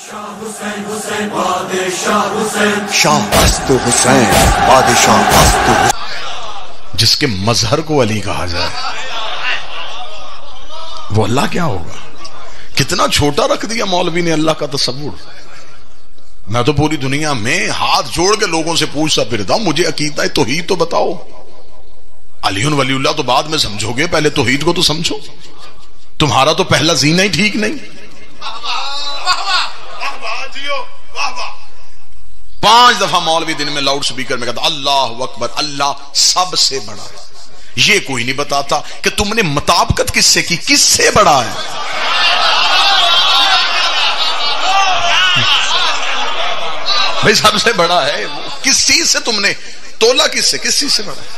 شاہ پست حسین بادشاہ پست حسین، جس کے مظہر کو علی کہا جائے وہ اللہ کیا ہوگا؟ کتنا چھوٹا رکھ دیا مولوی نے اللہ کا تصور۔ میں تو پوری دنیا میں ہاتھ جوڑ کے لوگوں سے پوچھتا پھرتا ہوں، مجھے عقیدہ توحید تو بتاؤ۔ علی ولی اللہ تو بعد میں سمجھو گے، پہلے توحید کو تو سمجھو۔ تمہارا تو پہلا زینہ ہی ٹھیک نہیں۔ 5 دفعہ مولوی دن میں لاؤڈ سپیکر میں کہتا اللہ اکبر، اللہ سب سے بڑا ہے۔ یہ کوئی نہیں بتاتا کہ تم نے مطابقت کس سے کی، کس سے بڑا ہے۔ بھائی سب سے بڑا ہے، کس چیز سے تم نے تولا، کس سے، کس چیز سے بڑا ہے؟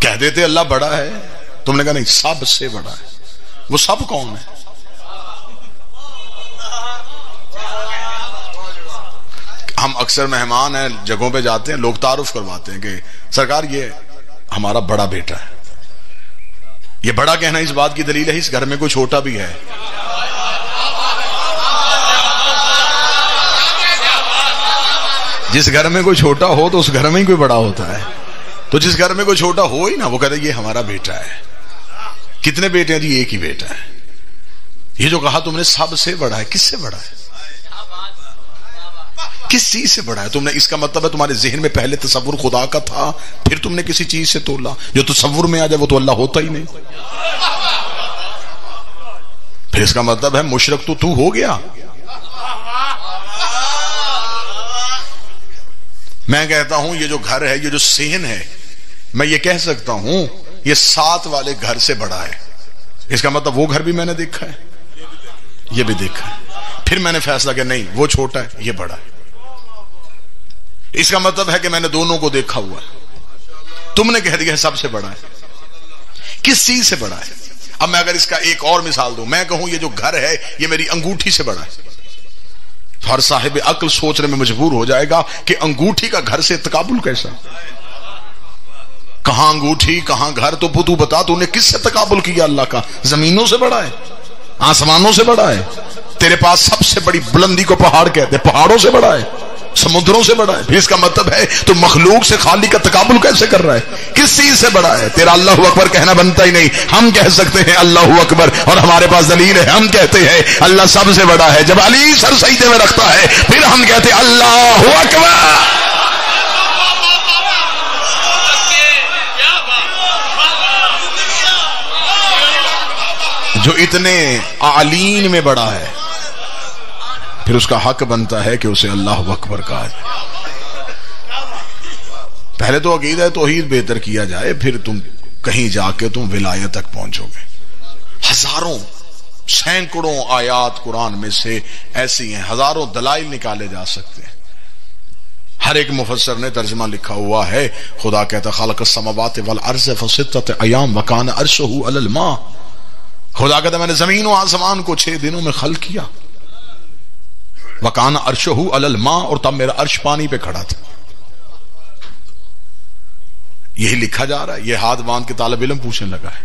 کہہ دیتے اللہ بڑا ہے، تم نے کہا نہیں سب سے بڑا ہے۔ وہ سب کون ہے؟ ہم اکثر مہمان ہیں، جگہوں پہ جاتے ہیں، لوگ تعارف کرواتے ہیں کہ سرکار یہ ہمارا بڑا بیٹا ہے۔ یہ بڑا کہنا اس بات کی دلیل ہے اس گھر میں کوئی چھوٹا بھی ہے۔ جس گھر میں کوئی چھوٹا ہو تو اس گھر میں ہی کوئی بڑا ہوتا ہے، تو جس گھر میں کوئی چھوٹا ہو ہی نا، وہ کہتے ہیں یہ ہمارا بیٹا ہے۔ کتنے بیٹے ہیں جی؟ ایک ہی بیٹا ہے۔ یہ جو کہا تم نے سب سے بڑا ہے، کس سے بڑا ہے؟ کس چیز سے بڑا ہے؟ تم نے، اس کا مطلب ہے تمہارے ذہن میں پہلے تصور خدا کا تھا، پھر تم نے کسی چیز سے تولا۔ جو تصور میں آ جائے وہ تو اللہ ہوتا ہی نہیں۔ پھر اس کا مطلب ہے مشرک تو ہو گیا۔ میں کہتا ہوں یہ جو گھر ہے، یہ جو صحن ہے، میں یہ کہہ سکتا ہوں یہ 7 والے گھر سے بڑا ہے۔ اس کا مطلب وہ گھر بھی میں نے دیکھا ہے، یہ بھی دیکھا ہے، پھر میں نے فیصلہ کیا نہیں وہ چھوٹا ہے یہ بڑا ہے۔ اس کا مطلب ہے کہ میں نے دونوں کو دیکھا ہوا ہے۔ تم نے کہہ دیا سب سے بڑا ہے، کس چیز سے بڑا ہے؟ اب میں اگر اس کا ایک اور مثال دوں، میں کہوں یہ جو گھر ہے یہ میری انگوٹھی سے بڑا ہے، ہر صاحب عقل سوچنے میں مجبور ہو جائے گا کہ انگوٹھی کا گھر سے تقابل کیسا؟ کہاں انگوٹھی کہاں گھر؟ تو بتا تو نے کس سے تقابل کیا؟ اللہ کا۔ زمینوں سے بڑا ہے، آسمانوں سے بڑا ہے۔ تیرے پاس سب سے بڑی بلندی کو پہاڑ کہتے ہیں، پہاڑوں سے بڑا ہے، سمندروں سے بڑا ہے۔ پھر اس کا مطلب ہے تو مخلوق سے خالق کا تقابل کیسے کر رہا ہے؟ کس چیز سے بڑا ہے؟ تیرا اللہ اکبر کہنا بنتا ہی نہیں۔ ہم کہہ سکتے ہیں اللہ اکبر اور ہمارے پاس دلیل ہے، ہم کہتے ہیں اللہ سب سے بڑا ہے۔ جب علی سر سجدے میں رکھتا ہے پھر ہم کہتے ہیں اللہ اکبر۔ جو اتنے اعلین میں بڑا ہے پھر اس کا حق بنتا ہے کہ اسے اللہ اکبر کہا جائے۔ پہلے تو عقیدہ توحید بہتر کیا جائے، پھر تم کہیں جا کے تم ولایت تک پہنچو گے۔ ہزاروں سینکڑوں آیات قرآن میں سے ایسی ہیں، ہزاروں دلائل نکالے جا سکتے ہیں۔ ہر ایک مفسر نے ترجمہ لکھا ہوا ہے، خدا کہتا خلق السماوات والارض فی 6 ایام وکان عرشہ علی الماء۔ خدا کہتا میں نے زمین و آسمان کو 6 دنوں میں خلق کیا، وکان عرشہ علی الماء، اور تب میرا عرش پانی پہ کھڑا تھا۔ یہی لکھا جا رہا ہے، یہ ہاتھ باندھ کے طالب علم پوچھنے لگا ہے۔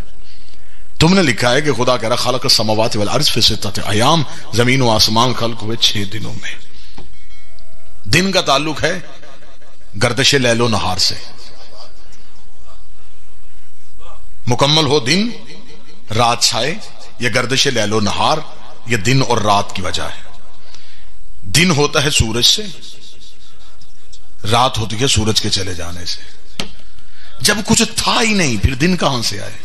تم نے لکھا ہے کہ خدا کہہ رہا خلق السماوات والارض فی 6 ایام، زمین و آسمان خلق ہوئے 6 دنوں میں۔ دن کا تعلق ہے گردش لیل و نہار سے، مکمل ہو دن رات چھائے، یہ گردش لیل و نہار، یہ دن اور رات کی وجہ ہے۔ دن ہوتا ہے سورج سے، رات ہوتی ہے سورج کے چلے جانے سے۔ جب کچھ تھا ہی نہیں پھر دن کہاں سے آئے؟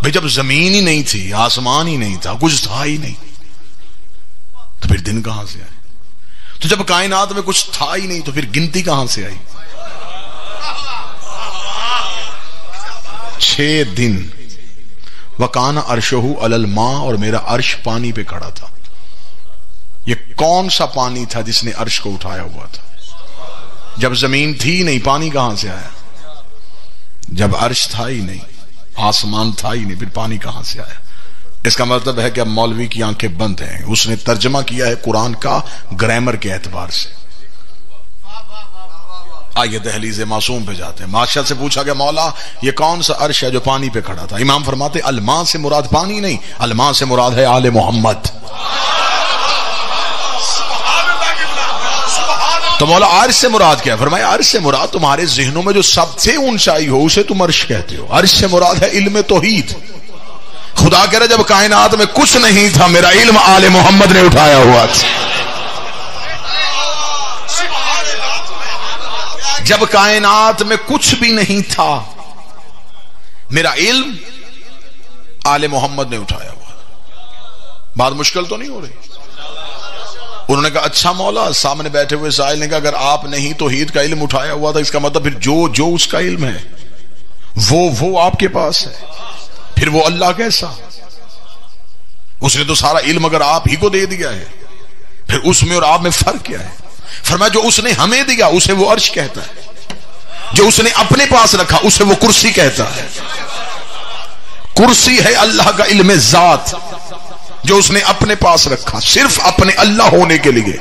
بھئی جب زمین ہی نہیں تھی، آسمان ہی نہیں تھا، کچھ تھا ہی نہیں، تو پھر دن کہاں سے آئے؟ تو جب کائنات میں کچھ تھا ہی نہیں تو پھر گنتی کہاں سے آئی؟ 6 دن وکان عرشہ علی الماء، اور میرا عرش پانی پہ کھڑا تھا۔ یہ کون سا پانی تھا جس نے عرش کو اٹھایا ہوا تھا؟ جب زمین تھی نہیں پانی کہاں سے آیا؟ جب عرش تھا ہی نہیں، آسمان تھا ہی نہیں، پھر پانی کہاں سے آیا؟ اس کا مطلب ہے کہ اب مولوی کی آنکھیں بند ہیں، اس نے ترجمہ کیا ہے قرآن کا گرامر کے اعتبار سے۔ آئیے دہلیز معصوم پہ جاتے ہیں. ماشاء سے پوچھا گیا مولا یہ کون سا عرش ہے جو پانی پہ کھڑا تھا؟ امام فرماتے الماء سے مراد پانی نہیں، الماء سے مراد ہے آل محمد. تو مولا عرش سے مراد کیا؟ فرمایا عرش سے مراد تمہارے ذہنوں میں جو سب سے اونچائی ہو اسے تم عرش کہتے ہو. عرش سے مراد ہے علم توحید. خدا کہہ رہے جب کائنات میں کچھ نہیں تھا میرا علم آل محمد نے اٹھایا ہوا تھا. جب کائنات میں کچھ بھی نہیں تھا میرا علم آل محمد نے اٹھایا ہوا. بات مشکل تو نہیں ہو رہی؟ انہوں نے کہا اچھا مولا. سامنے بیٹھے ہوئے سائل نے کہا اگر آپ نے ہی توحید کا علم اٹھایا ہوا تھا اس کا مطلب پھر جو اس کا علم ہے وہ آپ کے پاس ہے، پھر وہ اللہ کیسا؟ اس نے تو سارا علم اگر آپ ہی کو دے دیا ہے پھر اس میں اور آپ میں فرق کیا ہے؟ فرمایا جو اس نے ہمیں دیا اسے وہ عرش کہتا ہے، جو اس نے اپنے پاس رکھا اسے وہ کرسی کہتا ہے. کرسی ہے اللہ کا علم ذات جو اس نے اپنے پاس رکھا صرف اپنے اللہ ہونے کے لیے.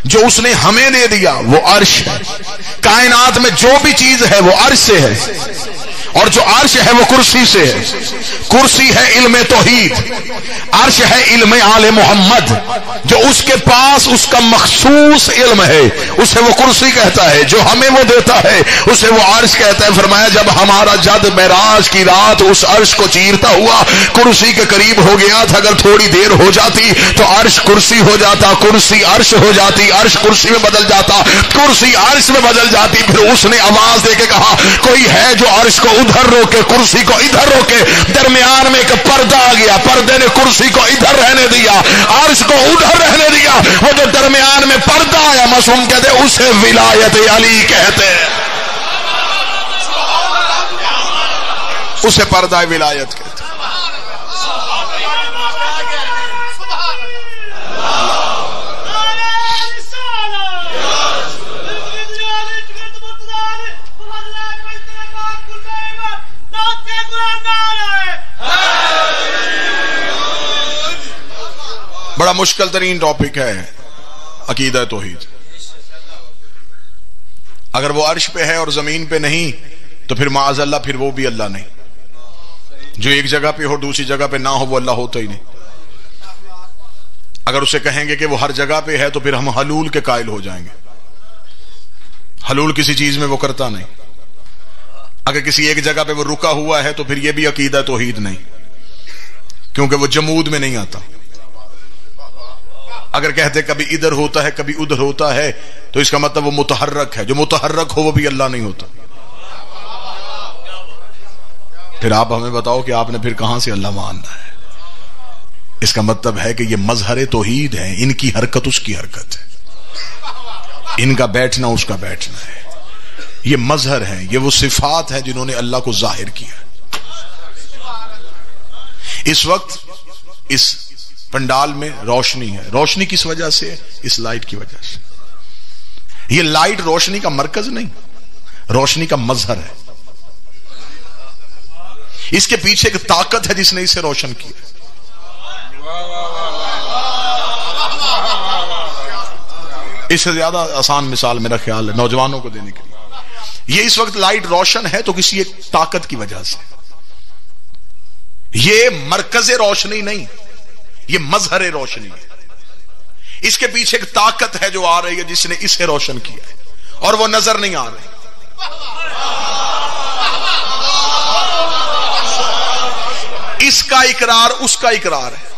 جو اس نے ہمیں دے دیا وہ عرش ہے. کائنات میں جو بھی چیز ہے وہ عرش سے ہے، اور جو عرش ہے وہ کرسی سے ہے. کرسی ہے علم توحید، عرش ہے علم آل محمد. جو اس کے پاس اس کا مخصوص علم ہے اسے وہ کرسی کہتا ہے، جو ہمیں وہ دیتا ہے اسے وہ عرش کہتا ہے. فرمایا جب ہمارا جد معراج کی رات اس عرش کو چیرتا ہوا کرسی کے قریب ہو گیا تھا، اگر تھوڑی دیر ہو جاتی تو عرش کرسی ہو جاتا، کرسی عرش ہو جاتی، عرش کرسی میں بدل جاتا، کرسی عرش میں بدل جاتی. پھر اس نے آواز دے کے کہا کوئی ہے جو عرش کو ادھر روکے کرسی کو ادھر روکے. درمیان میں ایک پردہ آ گیا، پردے نے کرسی کو ادھر رہنے دیا، عرش کو ادھر رہنے دیا. وہ جو درمیان میں پردہ آیا معصوم کہتے اسے ولایت علی کہتے ہیں، اسے پردہ ولایت کہتے ہیں. بڑا مشکل ترین ٹاپک ہے عقیدہ توحید. اگر وہ عرش پہ ہے اور زمین پہ نہیں تو پھر معاذ اللہ پھر وہ بھی اللہ نہیں. جو ایک جگہ پہ ہو دوسری جگہ پہ نہ ہو وہ اللہ ہوتا ہی نہیں. اگر اسے کہیں گے کہ وہ ہر جگہ پہ ہے تو پھر ہم حلول کے قائل ہو جائیں گے. حلول کسی چیز میں وہ کرتا نہیں. اگر کسی ایک جگہ پہ وہ رکا ہوا ہے تو پھر یہ بھی عقیدہ توحید نہیں، کیونکہ وہ جمود میں نہیں آتا. اگر کہتے کبھی ادھر ہوتا ہے کبھی ادھر ہوتا ہے تو اس کا مطلب وہ متحرک ہے. جو متحرک ہو وہ بھی اللہ نہیں ہوتا. پھر آپ ہمیں بتاؤ کہ آپ نے پھر کہاں سے اللہ ماننا ہے؟ اس کا مطلب ہے کہ یہ مظہر توحید ہے، ان کی حرکت اس کی حرکت ہے، ان کا بیٹھنا اس کا بیٹھنا ہے. یہ مظہر ہے، یہ وہ صفات ہے جنہوں نے اللہ کو ظاہر کیا. اس وقت اس پنڈال میں روشنی ہے. روشنی کس وجہ سے؟ اس لائٹ کی وجہ سے. یہ لائٹ روشنی کا مرکز نہیں، روشنی کا مظہر ہے. اس کے پیچھے ایک طاقت ہے جس نے اسے روشن کیا. اس سے زیادہ آسان مثال میرا خیال ہے نوجوانوں کو دینے کے لیے. یہ اس وقت لائٹ روشن ہے تو کسی ایک طاقت کی وجہ سے. یہ مرکز روشنی نہیں، یہ مظہر روشنی ہے. اس کے پیچھے ایک طاقت ہے جو آ رہی ہے جس نے اسے روشن کیا ہے اور وہ نظر نہیں آ رہی. اس کا اقرار اس کا اقرار ہے.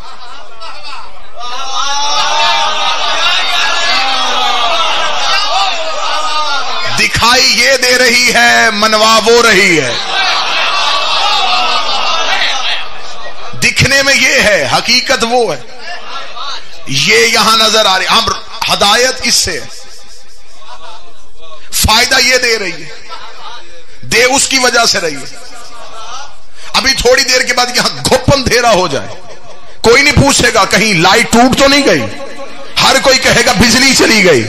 دکھائی یہ دے رہی ہے، منوا وہ رہی ہے. دکھنے میں یہ ہے، حقیقت وہ ہے. یہ یہاں نظر آ رہی. ہم ہدایت اس سے ہے، فائدہ یہ دے رہی ہے، دے اس کی وجہ سے رہی ہے. ابھی تھوڑی دیر کے بعد یہاں گھپ اندھیرا ہو جائے، کوئی نہیں پوچھے گا کہیں لائٹ ٹوٹ تو نہیں گئی، ہر کوئی کہے گا بجلی چلی گئی.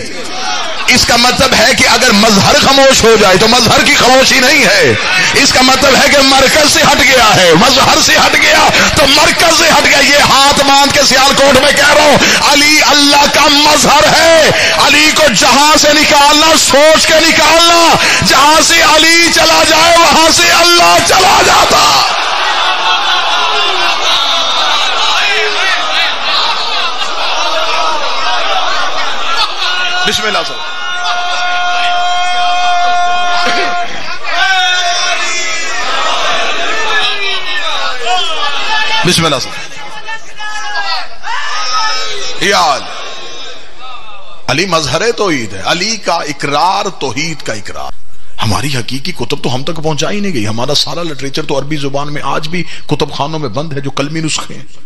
اس کا مطلب ہے کہ اگر مظہر خاموش ہو جائے تو مظہر کی خاموشی نہیں ہے، اس کا مطلب ہے کہ مرکز سے ہٹ گیا ہے، مظہر سے ہٹ گیا تو مرکز سے ہٹ گیا۔ یہ ہاتھ باندھ کے سیالکوٹ میں کہہ رہا ہوں، علی اللہ کا مظہر ہے۔ علی کو جہاں سے نکالنا سوچ کے نکالنا، جہاں سے علی چلا جائے وہاں سے اللہ چلا جاتا۔ بسم اللہ سر، بسم اللہ سر۔ علی مظہر توحید ہے، علی کا اقرار توحید کا اقرار۔ ہماری حقیقی کتب تو ہم تک پہنچا ہی نہیں گئی، ہمارا سارا لٹریچر تو عربی زبان میں آج بھی کتب خانوں میں بند ہے، جو قلمی نسخے ہیں۔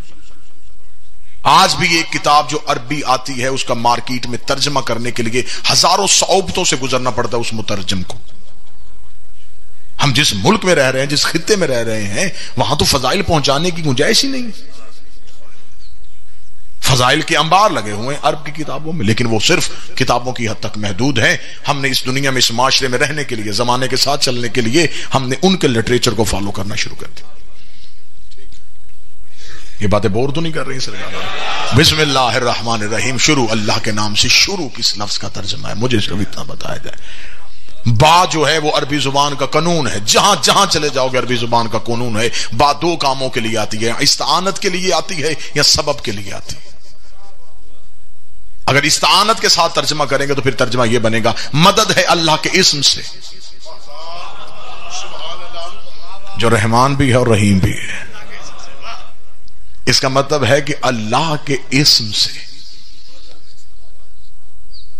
آج بھی ایک کتاب جو عربی آتی ہے اس کا مارکیٹ میں ترجمہ کرنے کے لیے ہزاروں صعوبتوں سے گزرنا پڑتا ہے اس مترجم کو۔ ہم جس ملک میں رہ رہے ہیں، جس خطے میں رہ رہے ہیں، وہاں تو فضائل پہنچانے کی گنجائش ہی نہیں۔ فضائل کے انبار لگے ہوئے ہیں عرب کی کتابوں میں، لیکن وہ صرف کتابوں کی حد تک محدود ہیں۔ ہم نے اس دنیا میں اس معاشرے میں رہنے کے لیے، زمانے کے ساتھ چلنے کے لیے، ہم نے ان کے لٹریچر کو فالو کرنا شروع کر دیا۔ یہ باتیں بور تو نہیں کر رہی سرکار؟ بسم اللہ الرحمن الرحیم، شروع اللہ کے نام سے۔ شروع کس لفظ کا ترجمہ ہے مجھے صرف اتنا بتایا جائے۔ با جو ہے وہ عربی زبان کا قانون ہے، جہاں جہاں چلے جاؤ گے عربی زبان کا قانون ہے۔ با دو کاموں کے لیے آتی ہے، استعانت کے لیے آتی ہے یا سبب کے لیے آتی ہے۔ اگر استعانت کے ساتھ ترجمہ کریں گے تو پھر ترجمہ یہ بنے گا، مدد ہے اللہ کے اسم سے، جو رحمان بھی ہے اور رحیم بھی ہے۔ اس کا مطلب ہے کہ اللہ کے اسم سے۔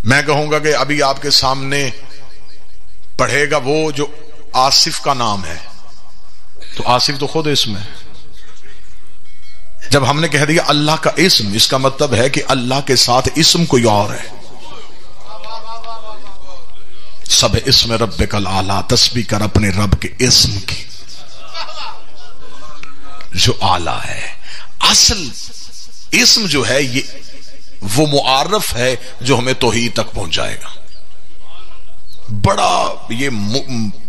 میں کہوں گا کہ ابھی آپ کے سامنے پڑھے گا وہ جو آصف کا نام ہے، تو آصف تو خود اسم ہے۔ جب ہم نے کہہ دیا اللہ کا اسم، اس کا مطلب ہے کہ اللہ کے ساتھ اسم کوئی اور ہے۔ سب اسم ربک الاعلی، تسبیح کر اپنے رب کے اسم کی جو اعلی ہے۔ اصل اسم جو ہے یہ وہ معارف ہے جو ہمیں توحید تک پہنچائے گا۔ بڑا یہ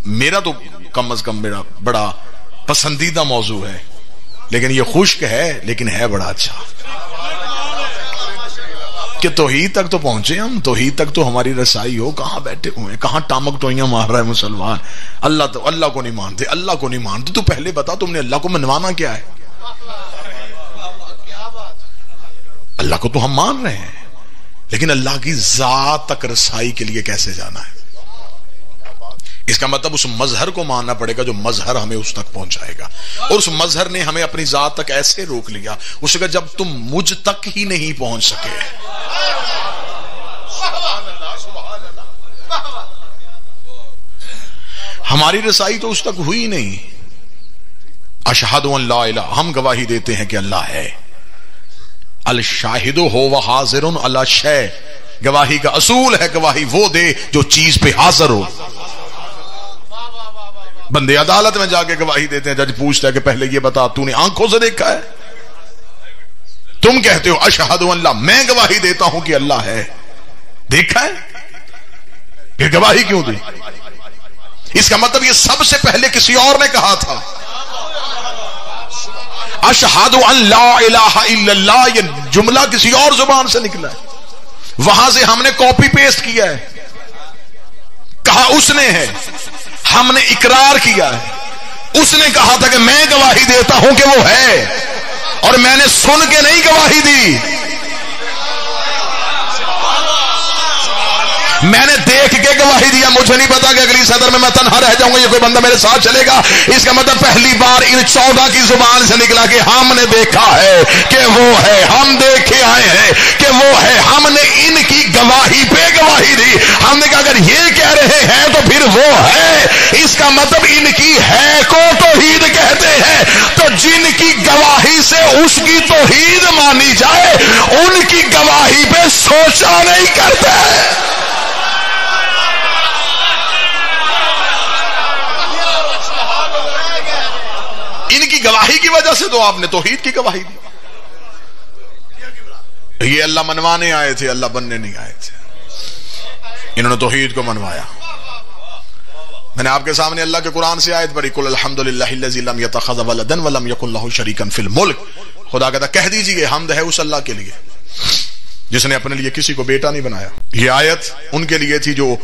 میرا تو کم از کم میرا بڑا پسندیدہ موضوع ہے، لیکن یہ خشک ہے لیکن ہے بڑا اچھا کہ توحید تک تو پہنچے ہم، توحید تک تو ہماری رسائی ہو۔ کہاں بیٹھے ہوئے، کہاں ٹامک ٹوئیاں مار رہا ہے مسلمان۔ اللہ کو نہیں مانتے، اللہ کو نہیں مانتے۔ تو پہلے بتا تم نے اللہ کو منوانا کیا ہے؟ اللہ کو تو ہم مان رہے ہیں، لیکن اللہ کی ذات تک رسائی کے لیے کیسے جانا ہے؟ اس کا مطلب اس مظہر کو ماننا پڑے گا جو مظہر ہمیں اس تک پہنچائے گا۔ اور اس مظہر نے ہمیں اپنی ذات تک ایسے روک لیا، اس کا جب تم مجھ تک ہی نہیں پہنچ سکے۔ ہماری رسائی تو اس تک ہوئی نہیں۔ اشہد ان لا الہ، ہم گواہی دیتے ہیں کہ اللہ ہے۔ الشاہد ہو و حاضر علی شیء، گواہی کا اصول ہے گواہی وہ دے جو چیز پہ حاضر ہو۔ بندے عدالت میں جا کے گواہی دیتے ہیں، جج پوچھتا ہے کہ پہلے یہ بتا تو نے آنکھوں سے دیکھا ہے؟ تم کہتے ہو اشہد ان لا، میں گواہی دیتا ہوں کہ اللہ ہے، دیکھا ہے؟ پھر گواہی کیوں دی؟ اس کا مطلب یہ سب سے پہلے کسی اور نے کہا تھا۔ اشہد ان لا الہ الا اللہ، یہ جملہ کسی اور زبان سے نکلا ہے، وہاں سے ہم نے کاپی پیسٹ کیا ہے۔ کہا اس نے ہے، ہم نے اقرار کیا ہے۔ اس نے کہا تھا کہ میں گواہی دیتا ہوں کہ وہ ہے، اور میں نے سن کے نہیں گواہی دی، میں نے دیکھ کے گواہی دیا۔ مجھے نہیں پتا کہ اگلی صدر میں تنہا رہ جاؤں گا یا کوئی بندہ میرے ساتھ چلے گا۔ اس کا مطلب پہلی بار ان 14 کی زبان سے نکلا کہ ہم نے دیکھا ہے کہ وہ ہے، ہم دیکھے آئے ہیں کہ وہ ہے، ہم نے ان کی گواہی پہ گواہی دی۔ ہم نے کہا اگر یہ کہہ رہے ہیں تو پھر وہ ہے۔ اس کا مطلب ان کی ہے کو توحید کہتے ہیں، تو جن کی گواہی سے اس کی توحید مانی جائے ان کی گواہی پہ سوچا نہیں کرتے۔ ان کی گواہی کی وجہ سے تو آپ نے توحید کی گواہی دی۔ یہ اللہ منوانے آئے تھے، اللہ بننے نہیں آئے تھے۔ انہوں نے توحید کو منوایا. میں نے آپ کے سامنے اللہ کے قرآن سے آیت پڑھی، قل الحمدللہ الذی لم یتخذ ولدا ولم یکن لہ شریکا فی الملک. خدا کہتا کہہ دیجئے حمد ہے اس اللہ کے لیے جس نے اپنے لیے کسی کو بیٹا نہیں بنایا. یہ آیت ان کے لیے تھی جو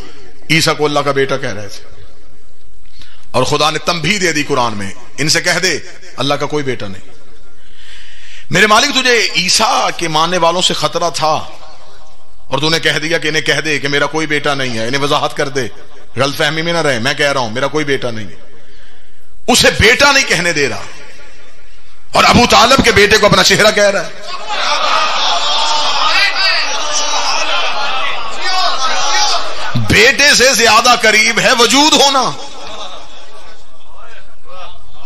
عیسیٰ کو اللہ کا بیٹا کہہ رہے تھے، اور خدا نے تنبیہ دے دی قرآن میں، ان سے کہہ دے اللہ کا کوئی بیٹا نہیں. میرے مالک تجھے عیسیٰ کے ماننے والوں سے خطرہ تھا اور تو نے کہہ دیا کہ انہیں کہہ دے کہ میرا کوئی بیٹا نہیں ہے، انہیں وضاحت کر دے، غلط فہمی میں نہ رہے. میں کہہ رہا ہوں میرا کوئی بیٹا نہیں ہے. اسے بیٹا نہیں کہنے دے رہا، اور ابو طالب کے بیٹے کو اپنا چہرہ کہہ رہا ہے. بیٹے سے زیادہ قریب ہے وجود ہونا.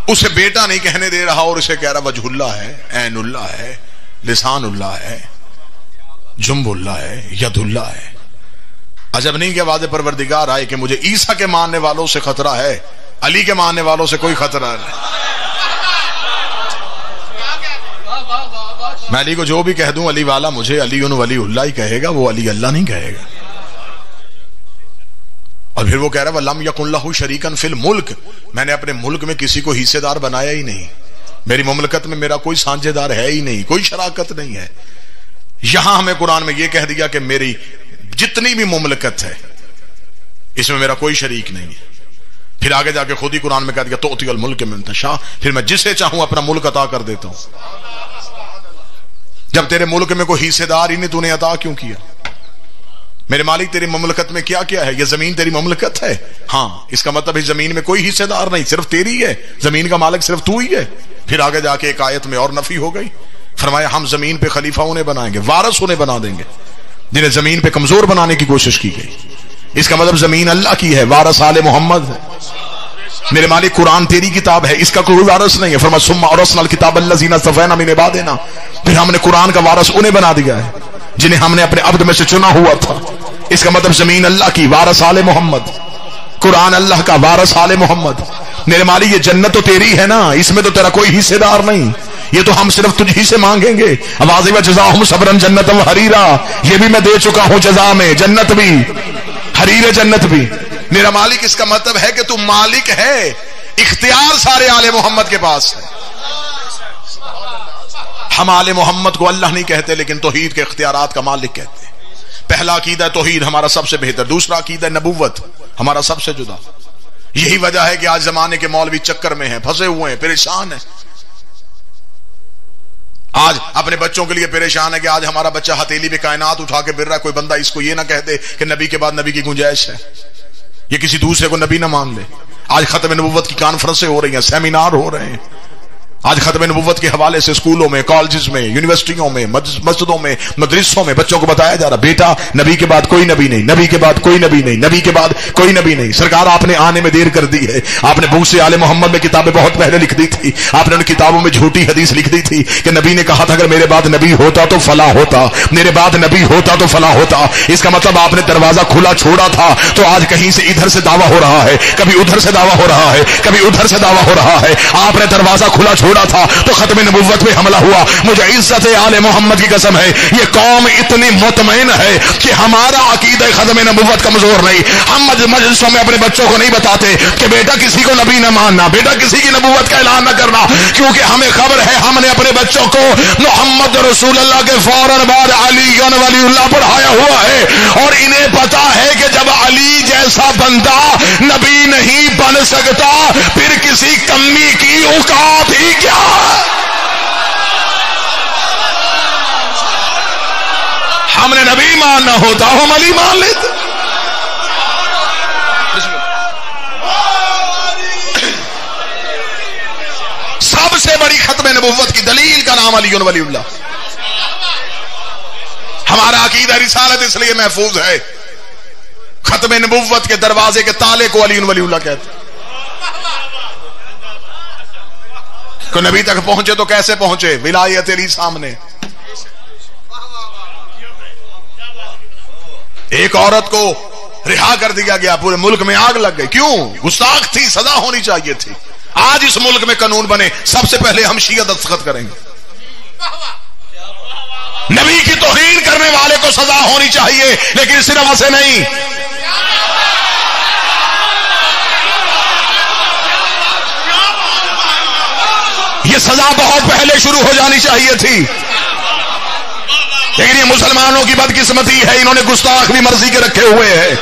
اسے بیٹا نہیں کہنے دے رہا اور اسے کہہ رہا وجہ اللہ ہے، عین اللہ ہے، لسان اللہ ہے، جنب اللہ ہے، ید اللہ ہے. عجب نہیں کہ واضح پروردگار آئے کہ مجھے عیسیٰ کے ماننے والوں سے خطرہ ہے، علی کے ماننے والوں سے کوئی خطرہ نہیں. میں علی کو جو بھی کہہ دوں علی والا مجھے علی ولی اللہ ہی کہے گا، وہ علی اللہ نہیں کہے گا. اور پھر وہ کہہ رہا ہے وَلَمْ يَكُنْ لَهُ شَرِيكًا فِي الْمُلْكِ، میں نے اپنے ملک میں کسی کو حصے دار بنایا ہی نہیں، میری مملکت میں میرا کوئی سانجھے دار ہے ہی نہیں، کوئی شراکت نہیں ہے. یہاں ہمیں قرآن میں یہ کہہ دیا کہ میری جتنی بھی مملکت ہے اس میں میرا کوئی شریک نہیں ہے. پھر آگے جا کے خود ہی قرآن میں کہہ دیا تُؤْتِي الْمُلْكَ مَن تَشَاءُ، پھر میں جسے چاہوں اپنا ملک عطا کر دیتا ہوں. جب تیرے ملک میں کوئی حصے دار ہی نہیں تو نے عطا کیوں کیا؟ میرے مالک تیری مملکت میں کیا کیا ہے؟ یہ زمین تیری مملکت ہے، ہاں اس کا مطلب اس زمین میں کوئی حصے دار نہیں، صرف تیری ہے، زمین کا مالک صرف تو ہی ہے. پھر آگے جا کے ایک آیت میں اور نفی ہو گئی، فرمایا ہم زمین پہ خلیفہ انہیں بنائیں گے، وارث انہیں بنا دیں گے جنہیں زمین پہ کمزور بنانے کی کوشش کی گئی. اس کا مطلب زمین اللہ کی ہے، وارث آل محمد ہے. میرے مالک قرآن تیری کتاب ہے، اس کا کوئی وارث نہیں ہے. فرمایا ثم اورثنا الکتاب الذین اصطفینا من عبادنا، پھر ہم نے قرآن کا وارث انہیں بنا دیا ہے جنہیں ہم نے اپنے عبد میں سے چنا ہوا تھا. اس کا مطلب زمین اللہ کی، وارث آل محمد، قرآن اللہ کا، وارث آل محمد. میرے مالک یہ جنت تو تیری ہے نا، اس میں تو تیرا کوئی حصے دار نہیں، یہ تو ہم صرف تجھ ہی سے مانگیں گے. آواز جزاہم صبرا جنت و حریرا، یہ بھی میں دے چکا ہوں جزا میں، جنت بھی حریر جنت بھی. میرا مالک اس کا مطلب ہے کہ تو مالک ہے، اختیار سارے آل محمد کے پاس ہے. ہم آل محمد کو اللہ نہیں کہتے لیکن توحید کے اختیارات کا مالک کہتے ہیں. پہلا عقیدہ توحید ہمارا سب سے بہتر، دوسرا عقیدہ نبوت ہمارا سب سے جدا. یہی وجہ ہے کہ آج زمانے کے مولوی چکر میں ہیں، پھنسے ہوئے ہیں، پریشان ہیں. آج اپنے بچوں کے لیے پریشان ہے کہ آج ہمارا بچہ ہتھیلی پہ کائنات اٹھا کے پھر رہا ہے، کوئی بندہ اس کو یہ نہ کہہ دے کہ نبی کے بعد نبی کی گنجائش ہے، یہ کسی دوسرے کو نبی نہ مان لے. آج ختم نبوت کی کانفرنسیں ہو رہی ہیں، سیمینار ہو رہے ہیں. آج ختم نبوت کے حوالے سے اسکولوں میں، کالجز میں، یونیورسٹیوں میں، مسجدوں میں، مدرسوں میں بچوں کو بتایا جا رہا بیٹا نبی کے بعد کوئی نبی نہیں، نبی کے بعد کوئی نبی نہیں، نبی کے بعد کوئی نبی نہیں. سرکار آپ نے آنے میں دیر کر دی ہے. آپ نے بوس آل محمد میں کتابیں بہت پہلے لکھ دی تھی. آپ نے ان کتابوں میں جھوٹی حدیث لکھ دی تھی کہ نبی نے کہا تھا اگر میرے بعد نبی ہوتا تو فلاح ہوتا، میرے بعد نبی ہوتا تو فلاح ہوتا. اس کا مطلب آپ نے دروازہ کھلا چھوڑا تھا. تو آج کہیں سے ادھر سے دعویٰ ہو رہا ہے، کبھی ادھر سے دعویٰ ہو رہا ہے، کبھی ادھر سے دعویٰ ہو رہا ہے. آپ نے دروازہ کھلا چھوڑا تھا تو ختم نبوت میں حملہ ہوا. مجھے عزت آل محمد کی قسم ہے یہ قوم اتنی مطمئن ہے کہ ہمارا عقیدہ ختم نبوت کمزور نہیں. ہم مجلسوں میں اپنے بچوں کو نہیں بتاتے کہ بیٹا کسی کو نبی نہ ماننا، بیٹا کسی کی نبوت کا اعلان نہ کرنا، کیونکہ ہمیں خبر ہے ہم نے اپنے بچوں کو محمد رسول اللہ کے فوراً بعد علی ولی اللہ پڑھایا ہوا ہے. اور انہیں پتا ہے کہ جب علی جیسا بندہ نبی نہیں بن سکتا پھر کسی کمی کی اوقات ہی کیا. ہم نے نبی ماننا ہوتا ہم علی مان لیتے. سب سے بڑی ختم نبوت کی دلیل کا نام علی ولی اللہ. ہمارا عقیدہ رسالت اس لیے محفوظ ہے، ختم نبوت کے دروازے کے تالے کو علی ولی اللہ کہتے ہیں. کو نبی تک پہنچے تو کیسے پہنچے؟ ولایت علی سامنے. ایک عورت کو رہا کر دیا گیا، پورے ملک میں آگ لگ گئی. کیوں؟ گستاخ تھی، سزا ہونی چاہیے تھی. آج اس ملک میں قانون بنے سب سے پہلے ہم شیعہ دستخط کریں گے. نبی کی توہین کرنے والے کو سزا ہونی چاہیے لیکن صرف ایسے نہیں. یہ سزا بہت پہلے شروع ہو جانی چاہیے تھی، لیکن یہ مسلمانوں کی بدقسمتی ہے، انہوں نے گستاخ بھی مرضی کے رکھے ہوئے ہیں،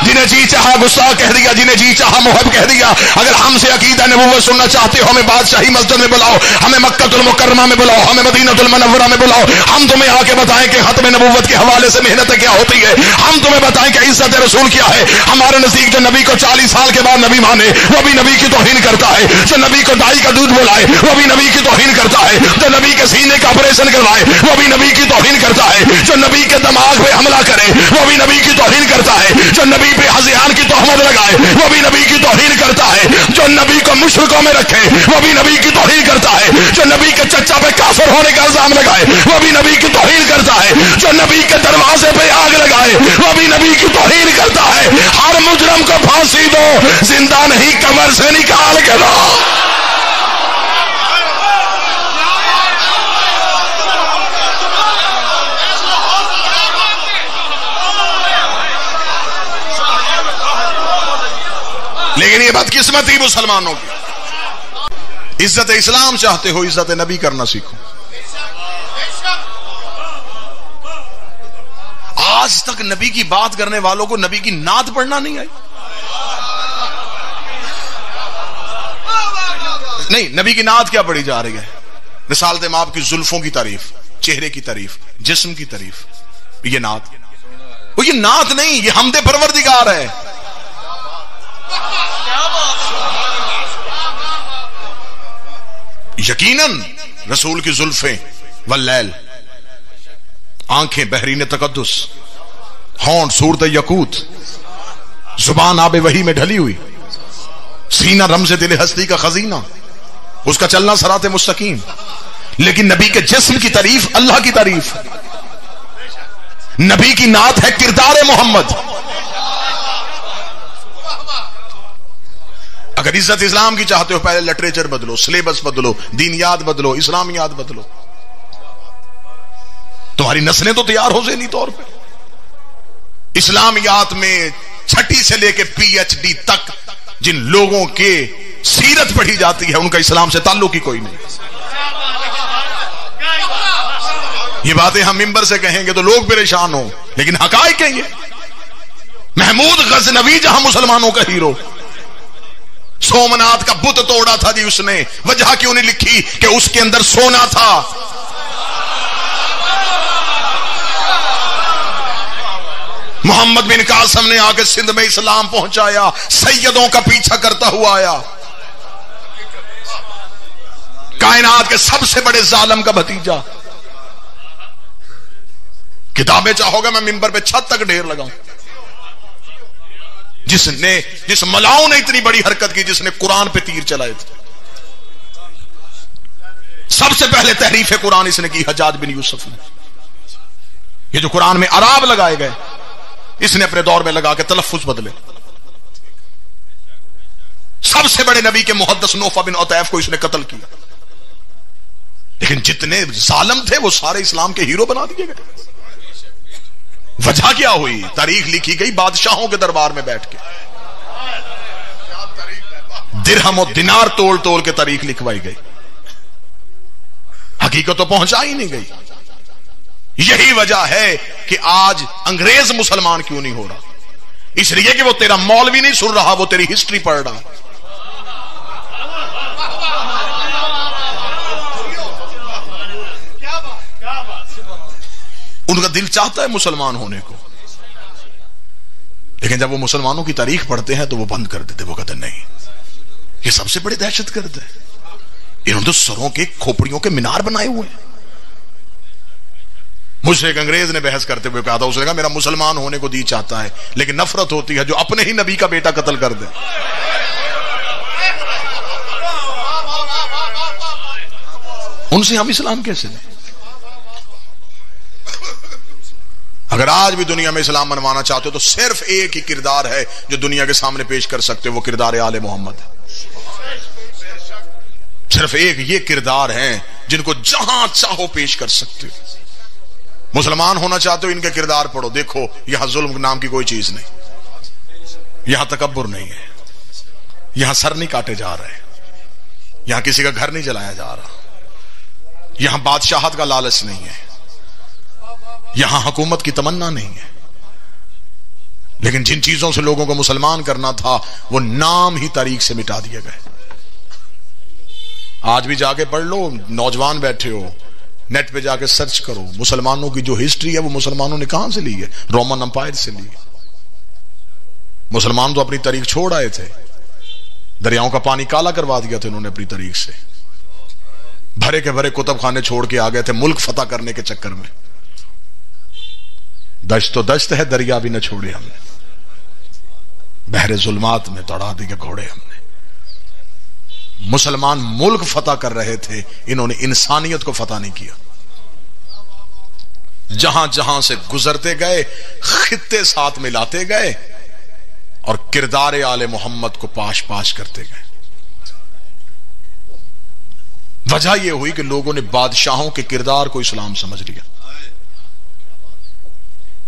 جنہیں جی چاہا گستاخ کہہ دیا، جنہیں جی چاہا محب کہہ دیا۔ اگر ہم سے عقیدہ نبوت سننا چاہتے ہو، ہمیں بادشاہی مسجد میں بلاؤ، ہمیں مکہ المکرمہ میں بلاؤ، ہمیں مدینہ المنورہ میں بلاؤ، ہم تمہیں آ کے بتائیں کہ ختم نبوت کے حوالے سے محنت کیا ہوتی ہے، ہم تمہیں بتائیں کہ عزت رسول کیا ہے۔ ہمارے نزدیک جو نبی کو 40 سال کے بعد نبی مانے وہ بھی نبی کی توہین کرتا ہے، جو نبی کو دائی کا دودھ بلائے وہ بھی نبی کی توہین کرتا ہے، جو نبی کے سینے کا آپریشن کروائے وہ بھی نبی کی توہین کرتا ہے، جو نبی کے دماغ پہ حملہ کرے وہ بھی نبی کی توہین کرتا ہے، جو نبی پہ ہذیان کی تہمت لگائے وہ بھی نبی کی توہین کرتا ہے، جو نبی کو مشرکوں میں رکھے وہ بھی نبی کی توہین کرتا ہے، جو نبی کے چچا پہ کافر ہونے کا الزام لگائے وہ بھی نبی کی توہین کرتا ہے، جو نبی کے دروازے پہ آگ لگائے وہ بھی نبی کی توہین کرتا ہے۔ ہر مجرم کو پھانسی دو، زندہ نہیں قبر سے نکال کے دو۔ لیکن یہ بدقسمتی مسلمانوں کی، عزت اسلام چاہتے ہو عزت نبی کرنا سیکھو۔ آج تک نبی کی بات کرنے والوں کو نبی کی نعت پڑھنا نہیں آئی، نہیں نبی کی نعت کیا پڑھی جا رہی ہے؟ رسالت مآب کی زلفوں کی تعریف، چہرے کی تعریف، جسم کی تعریف، یہ نعت، وہ یہ نعت نہیں، یہ حمد پروردگار ہے۔ یقیناً رسول کی زلفیں واللیل، آنکھیں بحرین تقدس، ہونٹ صورت یقوت، زبان آب وحی میں ڈھلی ہوئی، سینہ رمز دل ہستی کا خزینہ، اس کا چلنا صراط مستقیم۔ لیکن نبی کے جسم کی تعریف اللہ کی تعریف، نبی کی نعت ہے کردار محمد۔ اگر عزت اسلام کی چاہتے ہو پہلے لٹریچر بدلو، سلیبس بدلو، دینیات بدلو، اسلامیات بدلو، تمہاری نسلیں تو تیار ہو ذہنی طور پہ۔ اسلامیات میں 6 سے لے کے PhD تک جن لوگوں کے سیرت پڑھی جاتی ہے ان کا اسلام سے تعلق ہی کوئی نہیں۔ یہ باتیں ہم ممبر سے کہیں گے تو لوگ پریشان ہوں، لیکن حقائق ہے یہ۔ محمود غزنوی جہاں مسلمانوں کا ہیرو، سومنات کا بت توڑا تھا جی اس نے، وجہ کیوں نہیں لکھی کہ اس کے اندر سونا تھا۔ محمد بن قاسم نے آ کے سندھ میں اسلام پہنچایا، سیدوں کا پیچھا کرتا ہوا آیا، کائنات کے سب سے بڑے ظالم کا بھتیجا۔ کتابیں چاہو گے میں ممبر پہ چھت تک ڈھیر لگاؤں، جس ملاؤں نے اتنی بڑی حرکت کی، جس نے قرآن پہ تیر چلائے تھے۔ سب سے پہلے تحریف قرآن اس نے کی حجاج بن یوسف نے۔ یہ جو قرآن میں اعراب لگائے گئے اس نے اپنے دور میں لگا کے تلفظ بدلے۔ سب سے بڑے نبی کے محدث نوفہ بن عطیف کو اس نے قتل کیا، لیکن جتنے ظالم تھے وہ سارے اسلام کے ہیرو بنا دیے گئے۔ وجہ کیا ہوئی؟ تاریخ لکھی گئی بادشاہوں کے دربار میں بیٹھ کے، درہم و دینار تول تول کے تاریخ لکھوائی گئی، حقیقت تو پہنچا ہی نہیں گئی۔ یہی وجہ ہے کہ آج انگریز مسلمان کیوں نہیں ہو رہا، اس لیے کہ وہ تیرا مولوی نہیں سن رہا، وہ تیری ہسٹری پڑھ رہا۔ ان کا دل چاہتا ہے مسلمان ہونے کو، لیکن جب وہ مسلمانوں کی تاریخ پڑھتے ہیں تو وہ بند کر دیتے، وہ کہتے نہیں یہ سب سے بڑے دہشت گرد ہے، انہوں نے تو سروں کے کھوپڑیوں کے مینار بنائے ہوئے ہیں۔ مجھ سے ایک انگریز نے بحث کرتے ہوئے کہا تھا، اس نے کہا میرا مسلمان ہونے کو دی چاہتا ہے لیکن نفرت ہوتی ہے جو اپنے ہی نبی کا بیٹا قتل کر دے۔ ان سے ہم اسلام کیسے دیں؟ اگر آج بھی دنیا میں اسلام منوانا چاہتے ہو تو صرف ایک ہی کردار ہے جو دنیا کے سامنے پیش کر سکتے، وہ کردار آل محمد ہے۔ صرف ایک یہ کردار ہیں جن کو جہاں چاہو پیش کر سکتے ہو۔ مسلمان ہونا چاہتے ہو ان کے کردار پڑھو، دیکھو یہاں ظلم نام کی کوئی چیز نہیں، یہاں تکبر نہیں ہے، یہاں سر نہیں کاٹے جا رہے، یہاں کسی کا گھر نہیں جلایا جا رہا، یہاں بادشاہت کا لالچ نہیں ہے، یہاں حکومت کی تمنا نہیں ہے، لیکن جن چیزوں سے لوگوں کو مسلمان کرنا تھا وہ نام ہی تاریخ سے مٹا دیے گئے۔ آج بھی جا کے پڑھ لو، نوجوان بیٹھے ہو نیٹ پہ جا کے سرچ کرو، مسلمانوں کی جو ہسٹری ہے وہ مسلمانوں نے کہاں سے لی ہے؟ رومن امپائر سے لی ہے۔ مسلمان تو اپنی تاریخ چھوڑ آئے تھے، دریاؤں کا پانی کالا کروا دیا تھا انہوں نے اپنی تاریخ سے، بھرے کے بھرے کتب خانے چھوڑ کے آ گئے تھے ملک فتح کرنے کے چکر میں۔ دشت تو دشت ہے، دریا بھی نہ چھوڑے ہم نے، بحر ظلمات میں دوڑا دیے گھوڑے ہم نے۔ مسلمان ملک فتح کر رہے تھے، انہوں نے انسانیت کو فتح نہیں کیا۔ جہاں جہاں سے گزرتے گئے خطے ساتھ ملاتے گئے اور کردار آل محمد کو پاش پاش کرتے گئے۔ وجہ یہ ہوئی کہ لوگوں نے بادشاہوں کے کردار کو اسلام سمجھ لیا۔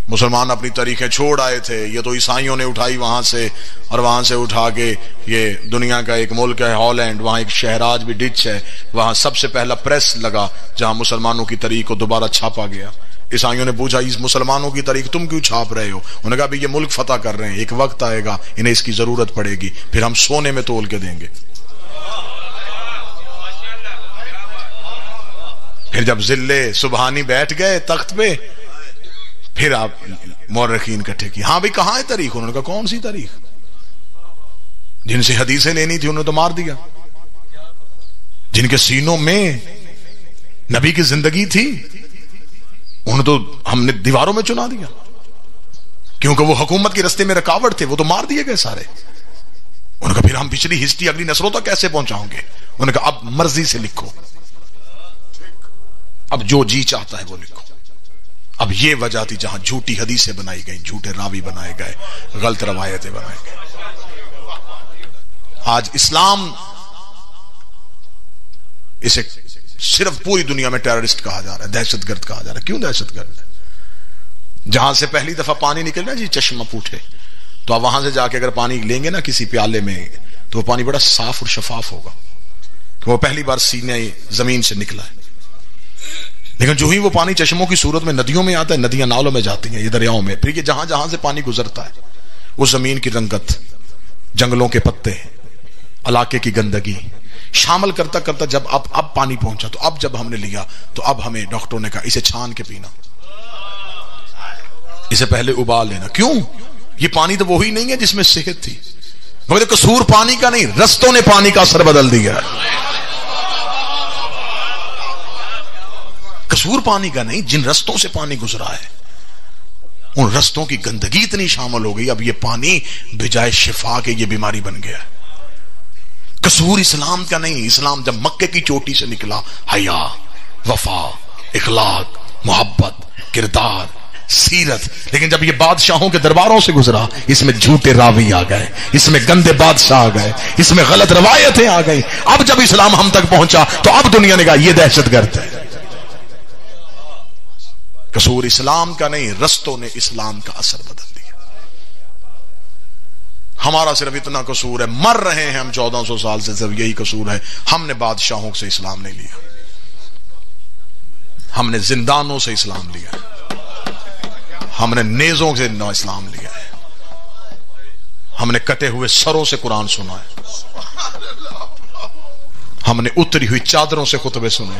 مسلمان اپنی تاریخیں چھوڑ آئے تھے، یہ تو عیسائیوں نے اٹھائی وہاں سے، اور وہاں سے اٹھا کے یہ دنیا کا ایک ملک ہے ہالینڈ، وہاں ایک شہر آج بھی ڈچ ہے، وہاں سب سے پہلا پریس لگا جہاں مسلمانوں کی تاریخ کو دوبارہ چھاپا گیا۔ عیسائیوں نے پوچھا اس مسلمانوں کی تاریخ تم کیوں چھاپ رہے ہو؟ انہوں نے کہا بھی یہ ملک فتح کر رہے ہیں، ایک وقت آئے گا انہیں اس کی ضرورت پڑے گی، پھر ہم سونے میں تول کے دیں گے۔ پھر جب ذلے سبحانی بیٹھ گئے تخت پہ، پھر آپ مورخین کٹھے کی، ہاں بھی کہاں ہے تاریخ؟ انہوں نے کہا کون سی تاریخ؟ جن سے حدیثیں لینی تھی انہوں نے تو مار دیا، جن کے سینوں میں نبی کی زندگی تھی انہوں تو ہم نے دیواروں میں چنا دیا، کیونکہ وہ حکومت کے رستے میں رکاوٹ تھے، وہ تو مار دیے گئے سارے۔ انہوں نے کہا پھر ہم پچھلی ہسٹری اگلی نسلوں تک کیسے پہنچاؤں گے؟ انہوں نے کہا اب مرضی سے لکھو، اب جو جی چاہتا ہے وہ لکھو۔ اب یہ وجہ تھی جہاں جھوٹی حدیثیں بنائی گئی، جھوٹے راوی بنائے گئے، غلط روایتیں بنائے گئے۔ آج اسلام اسے صرف پوری دنیا میں ٹیررسٹ کہا جا رہا ہے، دہشت گرد کہا جا رہا ہے۔ کیوں دہشت گرد ہے؟ جہاں سے پہلی دفعہ پانی نکل رہا ہے جی چشمہ پوٹھے، تو آپ وہاں سے جا کے اگر پانی لیں گے نا کسی پیالے میں تو وہ پانی بڑا صاف اور شفاف ہوگا، کہ وہ پہلی بار سینے زمین سے نکلا ہے۔ لیکن جو ہی وہ پانی چشموں کی صورت میں ندیوں میں آتا ہے، ندیاں نالوں میں جاتی ہیں، یہ دریاؤں میں، پھر یہ جہاں جہاں سے پانی گزرتا ہے اس زمین کی رنگت، جنگلوں کے پتے، علاقے کی گندگی شامل کرتا کرتا جب اب پانی پہنچا، تو اب جب ہم نے لیا تو اب ہمیں ڈاکٹروں نے کہا اسے چھان کے پینا، اسے پہلے ابال لینا۔ کیوں؟ یہ پانی تو وہی نہیں ہے جس میں صحت تھی، مگر قصور پانی کا نہیں، رستوں نے پانی کا اثر بدل دیا ہے۔ قصور پانی کا نہیں، جن رستوں سے پانی گزرا ہے ان رستوں کی گندگی اتنی شامل ہو گئی، اب یہ پانی بجائے شفا کے یہ بیماری بن گیا۔ قصور اسلام کا نہیں، اسلام جب مکے کی چوٹی سے نکلا، حیا، وفا، اخلاق، محبت، کردار، سیرت، لیکن جب یہ بادشاہوں کے درباروں سے گزرا اس میں جھوٹے راوی آ گئے، اس میں گندے بادشاہ آ گئے، اس میں غلط روایتیں آ گئی۔ اب جب اسلام ہم تک پہنچا تو اب دنیا نے کہا یہ دہشت گرد ہے۔ قصور اسلام کا نہیں، رستوں نے اسلام کا اثر بدل دیا۔ ہمارا صرف اتنا قصور ہے، مر رہے ہیں ہم 1400 سال سے، صرف یہی قصور ہے، ہم نے بادشاہوں سے اسلام نہیں لیا، ہم نے زندانوں سے اسلام لیا، ہم نے نیزوں سے نہ اسلام لیا ہے، ہم نے کٹے ہوئے سروں سے قرآن سنا ہے، ہم نے اتری ہوئی چادروں سے خطبے سنے۔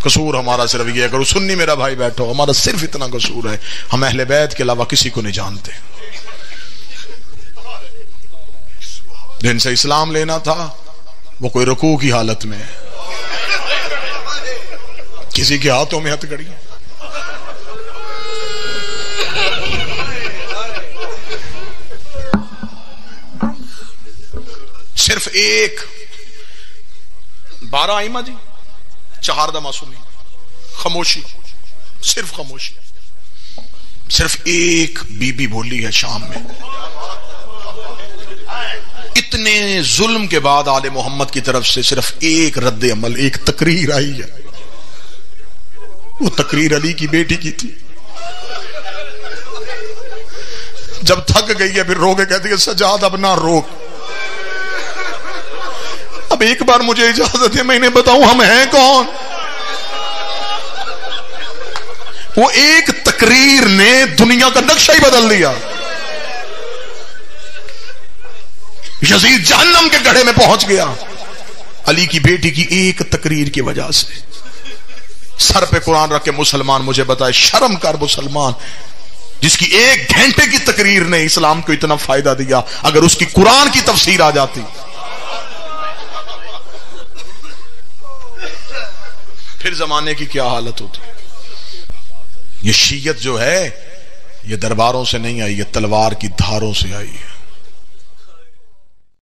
قصور ہمارا صرف یہ ہے، اگر سنی میرا بھائی بیٹھو، ہمارا صرف اتنا قصور ہے، ہم اہل بیت کے علاوہ کسی کو نہیں جانتے۔ جن سے اسلام لینا تھا وہ کوئی رکوع کی حالت میں ہے، کسی کے ہاتھوں میں ہتھ کڑی، صرف ایک 12 ائمہ جی، 4 معصومین، خاموشی، صرف خاموشی، صرف ایک بی بی بولی ہے شام میں۔ اتنے ظلم کے بعد آل محمد کی طرف سے صرف ایک رد عمل، ایک تقریر آئی ہے، وہ تقریر علی کی بیٹی کی تھی۔ جب تھک گئی ہے پھر رو کے کہتی ہے سجاد اب نہ روک، اب ایک بار مجھے اجازت ہے میں انہیں بتاؤں ہم ہیں کون؟ وہ ایک تقریر نے دنیا کا نقشہ ہی بدل دیا. یزید جہنم کے گڑھے میں پہنچ گیا علی کی بیٹی کی ایک تقریر کی وجہ سے. سر پہ قرآن رکھ کے مسلمان مجھے بتائے، شرم کر مسلمان جس کی 1 گھنٹے کی تقریر نے اسلام کو اتنا فائدہ دیا، اگر اس کی قرآن کی تفسیر آ جاتی پھر زمانے کی کیا حالت ہوتی. یہ شیعت جو ہے یہ درباروں سے نہیں آئی، یہ تلوار کی دھاروں سے آئی ہے.